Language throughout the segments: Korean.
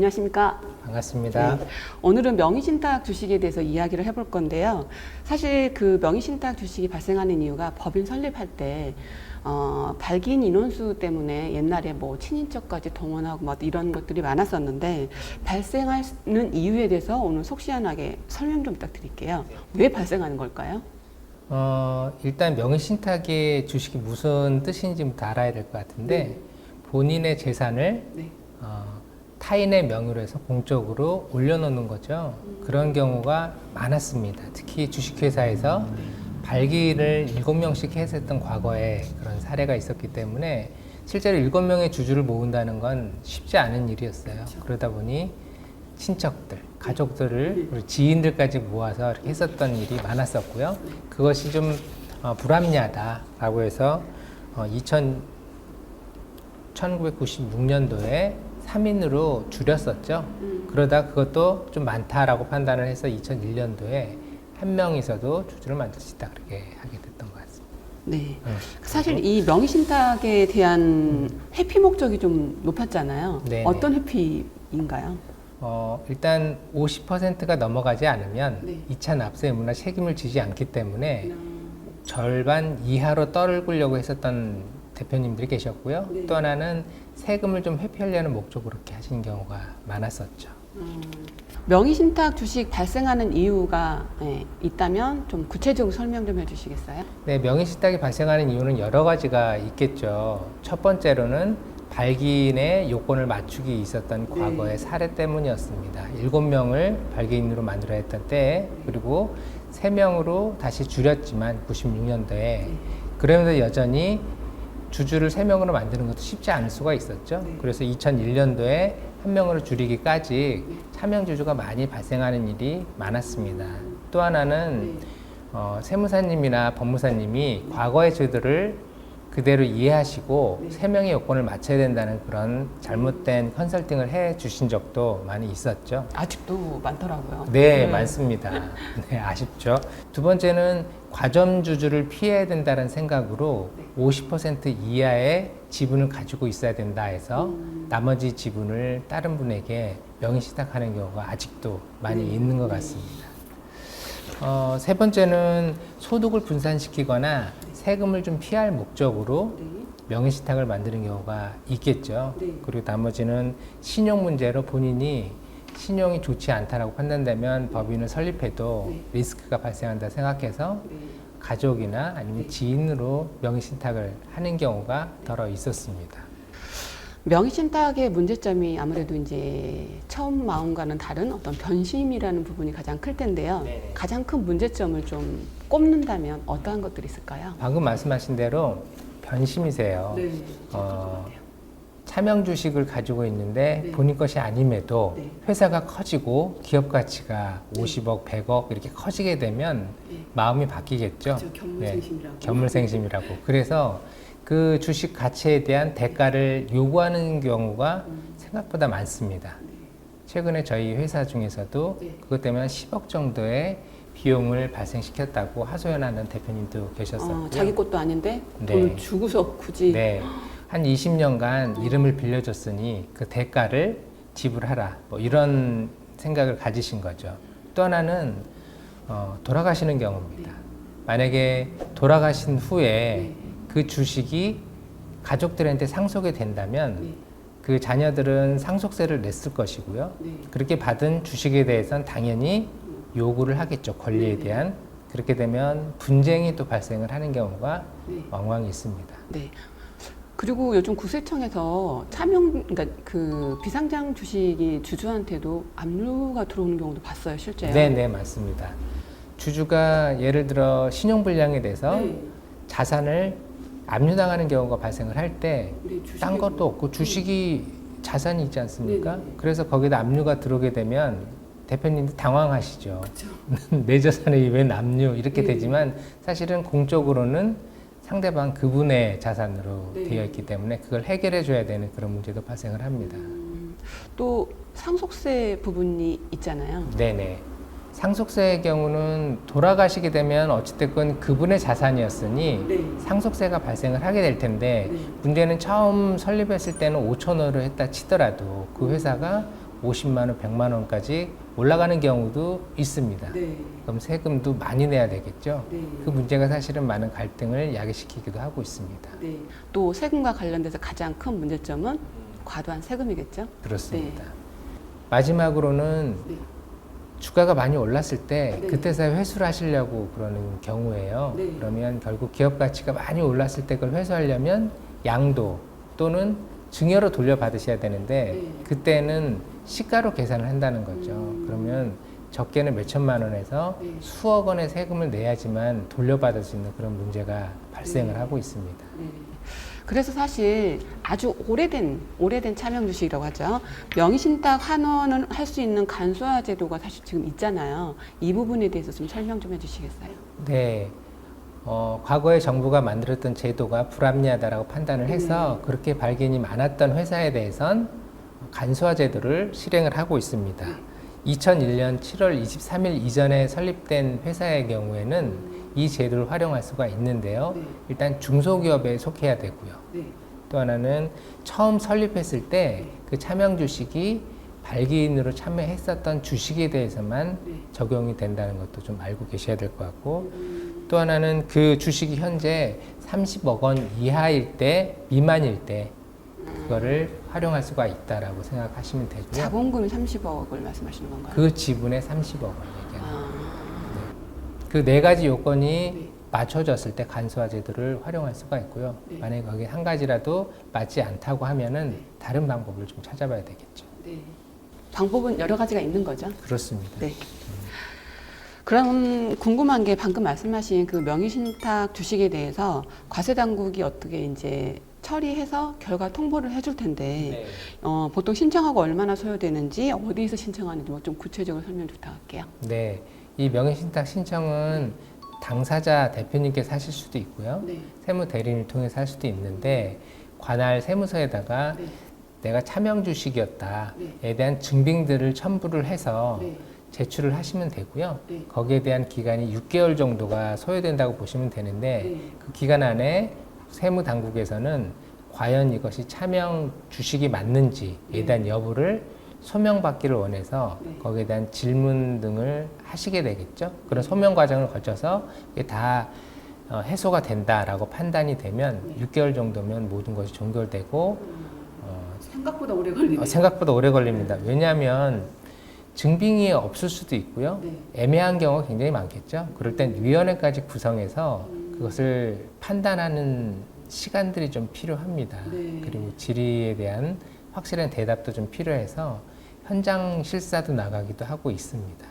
안녕하십니까? 반갑습니다. 네, 오늘은 명의신탁 주식에 대해서 이야기를 해볼 건데요. 사실 그 명의신탁 주식이 발생하는 이유가 법인 설립할 때 발기인 인원수 때문에 옛날에 뭐 친인척까지 동원하고 막 이런 것들이 많았었는데 발생하는 이유에 대해서 오늘 속 시원하게 설명 좀 부탁드릴게요. 왜 발생하는 걸까요? 일단 명의신탁의 주식이 무슨 뜻인지부터 알아야 될 것 같은데 본인의 재산을 네. 타인의 명의로 해서 공적으로 올려놓는 거죠. 그런 경우가 많았습니다. 특히 주식회사에서 발기인을 7명씩 했었던 과거에 그런 사례가 있었기 때문에 실제로 7명의 주주를 모은다는 건 쉽지 않은 일이었어요. 그러다 보니 친척들, 가족들을 그리고 지인들까지 모아서 이렇게 했었던 일이 많았었고요. 그것이 좀 불합리하다라고 해서 1996년도에 3인으로 줄였었죠. 그러다 그것도 좀 많다라고 판단을 해서 2001년도에 한 명이서도 주주를 만들 수 있다 그렇게 하게 됐던 것 같습니다. 네. 사실 이 명의신탁에 대한 회피 목적이 좀 높았잖아요. 네네. 어떤 회피인가요? 일단 50%가 넘어가지 않으면 네. 2차 납세 의무나 책임을 지지 않기 때문에 절반 이하로 떨구려고 했었던 대표님들이 계셨고요. 네. 또 하나는 세금을 좀 회피하려는 목적으로 그렇게 하시는 경우가 많았었죠. 명의신탁 주식 발생하는 이유가 있다면 좀 구체적으로 설명 좀 해주시겠어요? 네, 명의신탁이 발생하는 이유는 여러 가지가 있겠죠. 첫 번째로는 발기인의 요건을 맞추기 있었던 과거의 사례 때문이었습니다. 7명을 발기인으로 만들어야 했던 때에 그리고 3명으로 다시 줄였지만 96년도에 그러면서 여전히 주주를 3명으로 만드는 것도 쉽지 않을 수가 있었죠. 그래서 2001년도에 1명으로 줄이기까지 차명 주주가 많이 발생하는 일이 많았습니다. 또 하나는 세무사님이나 법무사님이 과거의 죄들을 그대로 이해하시고 3명의 요건을 맞춰야 된다는 그런 잘못된 컨설팅을 해 주신 적도 많이 있었죠. 아직도 많더라고요. 네, 많습니다. 네, 아쉽죠. 두 번째는 과점주주를 피해야 된다는 생각으로 50% 이하의 지분을 가지고 있어야 된다 해서 나머지 지분을 다른 분에게 명의신탁하는 경우가 아직도 많이 있는 것 같습니다. 세 번째는 소득을 분산시키거나 세금을 좀 피할 목적으로 명의신탁을 만드는 경우가 있겠죠. 그리고 나머지는 신용 문제로 본인이 신용이 좋지 않다라고 판단되면 법인을 설립해도 리스크가 발생한다 생각해서 가족이나 아니면 지인으로 명의신탁을 하는 경우가 더러 있었습니다. 명의신탁의 문제점이 아무래도 이제 처음 마음과는 다른 어떤 변심이라는 부분이 가장 클 텐데요. 네네. 가장 큰 문제점을 좀 꼽는다면 어떠한 것들이 있을까요? 방금 말씀하신 대로 변심이세요. 차명 주식을 가지고 있는데 본인 것이 아님에도 회사가 커지고 기업 가치가 50억, 100억 이렇게 커지게 되면 마음이 바뀌겠죠. 그렇죠. 견물생심이라고. 견물생심이라고. 그래서 그 주식 가치에 대한 대가를 요구하는 경우가 생각보다 많습니다. 최근에 저희 회사 중에서도 그것 때문에 10억 정도의 비용을 발생시켰다고 하소연하는 대표님도 계셨었고요. 자기 것도 아닌데 네. 돈을 주고서 굳이. 네. 한 20년간 이름을 빌려줬으니 그 대가를 지불하라. 뭐 이런 생각을 가지신 거죠. 또 하나는 돌아가시는 경우입니다. 만약에 돌아가신 후에 그 주식이 가족들한테 상속이 된다면 그 자녀들은 상속세를 냈을 것이고요. 그렇게 받은 주식에 대해서는 당연히 요구를 하겠죠. 권리에 대한. 그렇게 되면 분쟁이 또 발생을 하는 경우가 왕왕 있습니다. 네. 그리고 요즘 국세청에서 그러니까 그 비상장 주식이 주주한테도 압류가 들어오는 경우도 봤어요, 실제요? 네, 맞습니다. 주주가 예를 들어 신용불량에 대해서 자산을 압류당하는 경우가 발생을 할 때 딴 것도 없고 주식이 자산이 있지 않습니까? 그래서 거기다 압류가 들어오게 되면 대표님도 당황하시죠. 내 자산에 웬 압류 이렇게 되지만 사실은 공적으로는 상대방 그분의 자산으로 되어 있기 때문에 그걸 해결해 줘야 되는 그런 문제도 발생을 합니다. 또 상속세 부분이 있잖아요. 네네. 상속세의 경우는 돌아가시게 되면 어찌됐건 그분의 자산이었으니 상속세가 발생을 하게 될 텐데 문제는 처음 설립했을 때는 5,000원을 했다 치더라도 그 회사가 50만 원, 100만 원까지 올라가는 경우도 있습니다. 네. 그럼 세금도 많이 내야 되겠죠. 네. 그 문제가 사실은 많은 갈등을 야기시키기도 하고 있습니다. 네. 또 세금과 관련돼서 가장 큰 문제점은 과도한 세금이겠죠. 그렇습니다. 마지막으로는 네. 주가가 많이 올랐을 때 네. 그때서야 회수를 하시려고 그러는 경우에요. 네. 그러면 결국 기업 가치가 많이 올랐을 때 그걸 회수하려면 양도 또는 증여로 돌려받으셔야 되는데 네. 그때는 시가로 계산을 한다는 거죠. 그러면 적게는 몇천만 원에서 네. 수억 원의 세금을 내야지만 돌려받을 수 있는 그런 문제가 발생을 하고 있습니다. 네. 그래서 사실 아주 오래된 차명 주식이라고 하죠. 명의신탁 환원을 할 수 있는 간소화 제도가 사실 지금 있잖아요. 이 부분에 대해서 좀 설명 좀 해주시겠어요? 네. 과거에 정부가 만들었던 제도가 불합리하다라고 판단을 해서 그렇게 발견이 많았던 회사에 대해선 간소화 제도를 실행을 하고 있습니다. 2001년 7월 23일 이전에 설립된 회사의 경우에는 이 제도를 활용할 수가 있는데요. 네. 일단 중소기업에 속해야 되고요. 네. 또 하나는 처음 설립했을 때 그 차명 주식이 발기인으로 참여했었던 주식에 대해서만 네. 적용이 된다는 것도 좀 알고 계셔야 될 것 같고 또 하나는 그 주식이 현재 30억 원 이하일 때 미만일 때 그거를 활용할 수가 있다라고 생각하시면 되고요. 자본금이 30억을 말씀하시는 건가요? 그 지분의 30억 원 얘기하는 아, 그 네 가지 요건이 네. 맞춰졌을 때 간소화 제도를 활용할 수가 있고요. 네. 만약에 거기 한 가지라도 맞지 않다고 하면은 네. 다른 방법을 좀 찾아봐야 되겠죠. 네. 방법은 여러 가지가 있는 거죠. 그렇습니다. 네. 그럼 궁금한 게 방금 말씀하신 그 명의신탁 주식에 대해서 과세 당국이 어떻게 이제 처리해서 결과 통보를 해줄 텐데 보통 신청하고 얼마나 소요되는지 어디에서 신청하는지 뭐 좀 구체적으로 설명 부탁할게요. 네. 이 명의신탁 신청은 당사자 대표님께서 하실 수도 있고요. 네. 세무 대리인을 통해서 할 수도 있는데 관할 세무서에다가 네. 내가 차명 주식이었다에 네. 대한 증빙들을 첨부를 해서 네. 제출을 하시면 되고요. 네. 거기에 대한 기간이 6개월 정도가 소요된다고 보시면 되는데 네. 그 기간 안에 세무 당국에서는 과연 이것이 차명 주식이 맞는지에 네. 대한 여부를 소명받기를 원해서 네. 거기에 대한 질문 등을 하시게 되겠죠. 그런 소명 과정을 거쳐서 이게 다 해소가 된다라고 판단이 되면 네. 6개월 정도면 모든 것이 종결되고 생각보다 오래 걸리네요. 생각보다 오래 걸립니다. 왜냐하면 증빙이 없을 수도 있고요. 네. 애매한 경우가 굉장히 많겠죠. 그럴 땐 위원회까지 구성해서 그것을 판단하는 시간들이 좀 필요합니다. 네. 그리고 질의에 대한 확실한 대답도 좀 필요해서 현장 실사도 나가기도 하고 있습니다.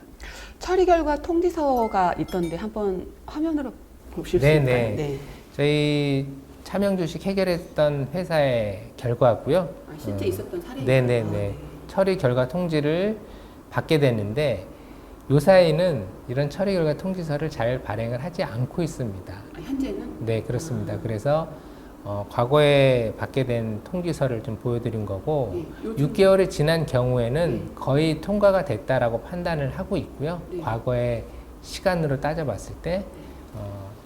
처리 결과 통지서가 있던데 한번 화면으로 보실 수 네네. 있을까요? 네. 저희 차명 주식 해결했던 회사의 결과고요. 아, 실제 있었던 사례인가요? 네네네. 처리 결과 통지를 받게 됐는데 요사이는 이런 처리 결과 통지서를 잘 발행을 하지 않고 있습니다. 아, 현재는? 네, 그렇습니다. 그래서 과거에 받게 된 통지서를 좀 보여드린 거고 네, 요즘- 6개월이 지난 경우에는 네. 거의 통과가 됐다라고 판단을 하고 있고요. 네. 과거의 시간으로 따져봤을 때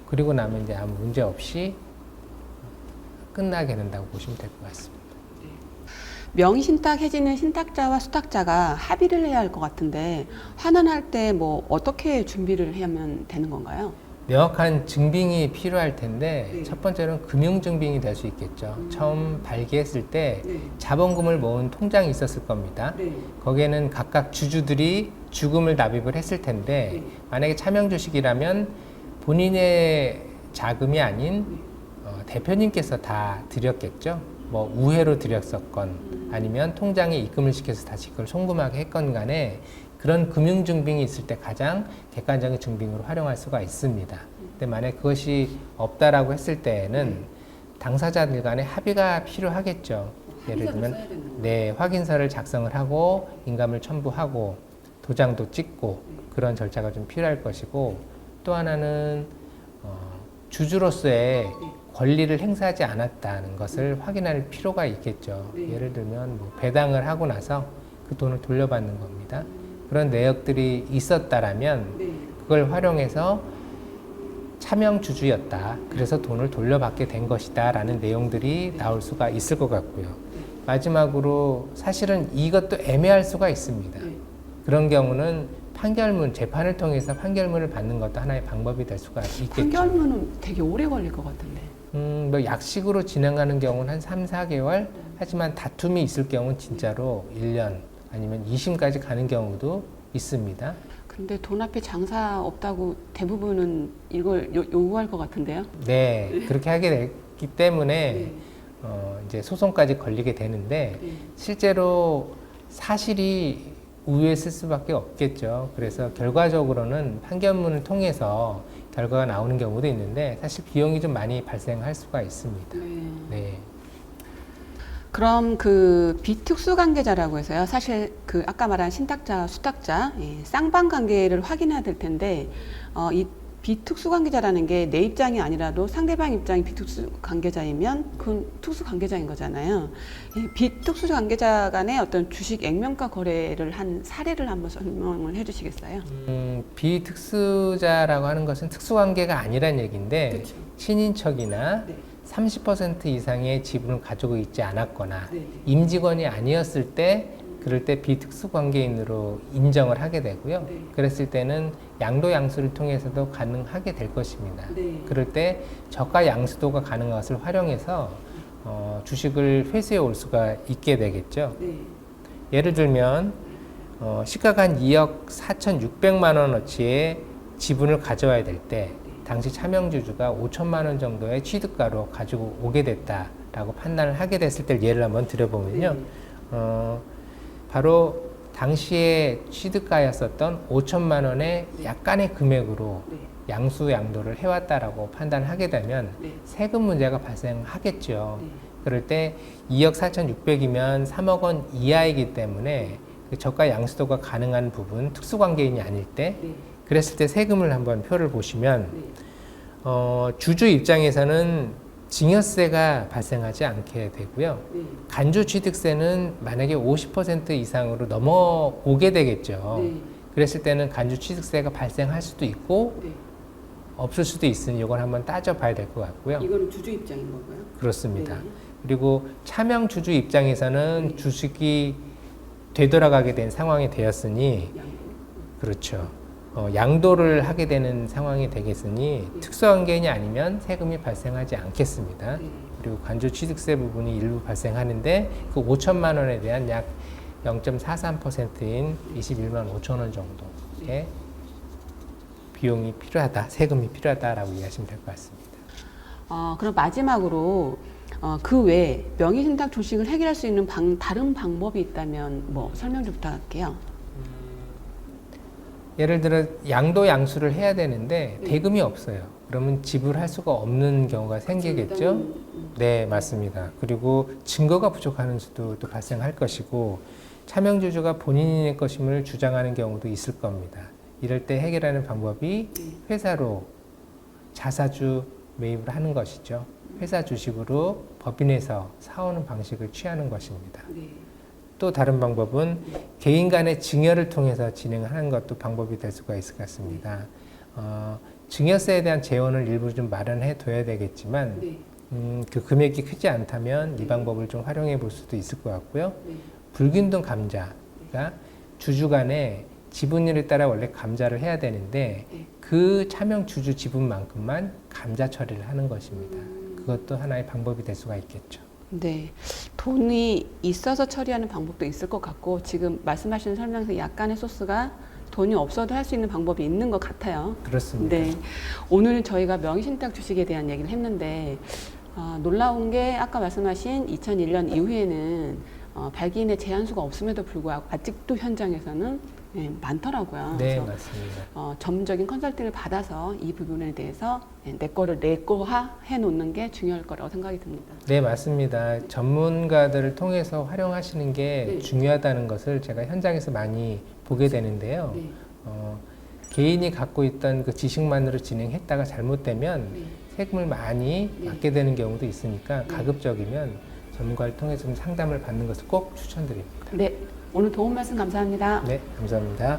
그리고 나면 이제 아무 문제 없이 끝나게 된다고 보시면 될 것 같습니다. 명의신탁 해지는 신탁자와 수탁자가 합의를 해야 할 것 같은데 환원할 때 뭐 어떻게 준비를 하면 되는 건가요? 명확한 증빙이 필요할 텐데 네. 첫 번째로는 금융증빙이 될 수 있겠죠. 처음 발기했을 때 네. 자본금을 모은 통장이 있었을 겁니다. 네. 거기에는 각각 주주들이 주금을 납입을 했을 텐데 네. 만약에 차명 주식이라면 본인의 자금이 아닌 대표님께서 다 드렸겠죠. 뭐 우회로 드렸었건 아니면 통장에 입금을 시켜서 다시 그걸 송금하게 했건 간에 그런 금융증빙이 있을 때 가장 객관적인 증빙으로 활용할 수가 있습니다. 근데 만약 그것이 없다라고 했을 때에는 당사자들 간의 합의가 필요하겠죠. 예를 합의서를 들면 써야 되는 거예요? 네, 확인서를 작성을 하고 인감을 첨부하고 도장도 찍고 그런 절차가 좀 필요할 것이고 또 하나는 주주로서의 권리를 행사하지 않았다는 것을 확인할 필요가 있겠죠. 네. 예를 들면 뭐 배당을 하고 나서 그 돈을 돌려받는 겁니다. 그런 내역들이 있었다라면 네. 그걸 활용해서 차명 주주였다. 그래서 돈을 돌려받게 된 것이다. 라는 내용들이 나올 수가 있을 것 같고요. 마지막으로 사실은 이것도 애매할 수가 있습니다. 네. 그런 경우는 판결문, 재판을 통해서 판결문을 받는 것도 하나의 방법이 될 수가 있겠죠. 판결문은 되게 오래 걸릴 것 같은데. 뭐 약식으로 진행하는 경우는 한 3, 4개월, 하지만 다툼이 있을 경우는 진짜로 1년 아니면 2심까지 가는 경우도 있습니다. 근데 돈 앞에 장사 없다고 대부분은 이걸 요구할 것 같은데요. 네, 그렇게 하게 됐기 때문에 네. 이제 소송까지 걸리게 되는데 네. 실제로 사실이 우위에 쓸 수밖에 없겠죠. 그래서 결과적으로는 판결문을 통해서 결과가 나오는 경우도 있는데 사실 비용이 좀 많이 발생할 수가 있습니다. 네. 네. 그럼 그 비특수관계자라고 해서요. 사실 그 아까 말한 신탁자, 수탁자, 쌍방 관계를 확인해야 될 텐데 이 비특수관계자라는 게 내 입장이 아니라도 상대방 입장이 비특수관계자이면 그건 특수관계자인 거잖아요. 이 비특수관계자 간의 어떤 주식 액면가 거래를 한 사례를 한번 설명을 해주시겠어요? 비특수자라고 하는 것은 특수관계가 아니란 얘기인데 그렇죠. 친인척이나 네. 30% 이상의 지분을 가지고 있지 않았거나 네. 임직원이 아니었을 때 그럴 때 비특수관계인으로 인정을 하게 되고요. 네. 그랬을 때는 양도양수를 통해서도 가능하게 될 것입니다. 네. 그럴 때 저가 양수도가 가능한 것을 활용해서 주식을 회수해 올 수가 있게 되겠죠. 네. 예를 들면 시가가 한 2억 4,600만 원어치의 지분을 가져와야 될 때 당시 차명주주가 5천만 원 정도의 취득가로 가지고 오게 됐다라고 판단을 하게 됐을 때 예를 한번 드려보면요. 바로 당시에 취득가였었던 5천만 원의 약간의 금액으로 네. 양수 양도를 해왔다라고 판단하게 되면 네. 세금 문제가 발생하겠죠. 네. 그럴 때 2억 4,600이면 3억 원 이하이기 때문에 그 저가 양수도가 가능한 부분, 특수관계인이 아닐 때 네. 그랬을 때 세금을 한번 표를 보시면 네. 주주 입장에서는 증여세가 발생하지 않게 되고요. 네. 간주 취득세는 만약에 50% 이상으로 넘어오게 되겠죠. 네. 그랬을 때는 간주 취득세가 발생할 수도 있고 네. 없을 수도 있으니 이걸 한번 따져봐야 될 것 같고요. 이거는 주주 입장인 거고요. 그렇습니다. 네. 그리고 차명 주주 입장에서는 네. 주식이 되돌아가게 된 상황이 되었으니 양도. 그렇죠. 양도를 하게 되는 상황이 되겠으니 네. 특수관계인이 아니면 세금이 발생하지 않겠습니다. 네. 그리고 간주 취득세 부분이 일부 발생하는데 그 5천만 원에 대한 약 0.43%인 21만 5천 원 정도의 비용이 필요하다, 세금이 필요하다라고 이해하시면 될 것 같습니다. 그럼 마지막으로 그 외에 명의신탁 주식을 해결할 수 있는 다른 방법이 있다면 뭐 설명 좀 부탁할게요. 예를 들어 양도 양수를 해야 되는데 네. 대금이 없어요. 그러면 지불할 수가 없는 경우가 생기겠죠? 네, 맞습니다. 그리고 증거가 부족하는 수도 또 발생할 것이고 차명주주가 본인의 것임을 주장하는 경우도 있을 겁니다. 이럴 때 해결하는 방법이 회사로 자사주 매입을 하는 것이죠. 회사 주식으로 법인에서 사오는 방식을 취하는 것입니다. 네. 또 다른 방법은 개인 간의 증여를 통해서 진행하는 것도 방법이 될 수가 있을 것 같습니다. 증여세에 대한 재원을 일부 좀 마련해 둬야 되겠지만 네. 그 금액이 크지 않다면 이 방법을 좀 활용해 볼 수도 있을 것 같고요. 네. 불균등 감자가 주주 간의 지분율에 따라 원래 감자를 해야 되는데 네. 그 차명 주주 지분만큼만 감자 처리를 하는 것입니다. 그것도 하나의 방법이 될 수가 있겠죠. 네. 돈이 있어서 처리하는 방법도 있을 것 같고 지금 말씀하신 설명에서 약간의 소스가 돈이 없어도 할 수 있는 방법이 있는 것 같아요. 그렇습니다. 네. 오늘 저희가 명의신탁 주식에 대한 얘기를 했는데 놀라운 게 아까 말씀하신 2001년 이후에는 발기인의 제한수가 없음에도 불구하고 아직도 현장에서는 많더라고요. 네, 그래서 맞습니다. 전문적인 컨설팅을 받아서 이 부분에 대해서 내 거를 내 거화 해놓는 게 중요할 거라고 생각이 듭니다. 네, 맞습니다. 전문가들을 통해서 활용하시는 게 네. 중요하다는 것을 제가 현장에서 많이 보게 되는데요. 네. 개인이 갖고 있던 그 지식만으로 진행했다가 잘못되면 네. 세금을 많이 네. 받게 되는 경우도 있으니까 네. 가급적이면 전문가를 통해서 좀 상담을 받는 것을 꼭 추천드립니다. 네. 오늘 도움 말씀 감사합니다. 네, 감사합니다.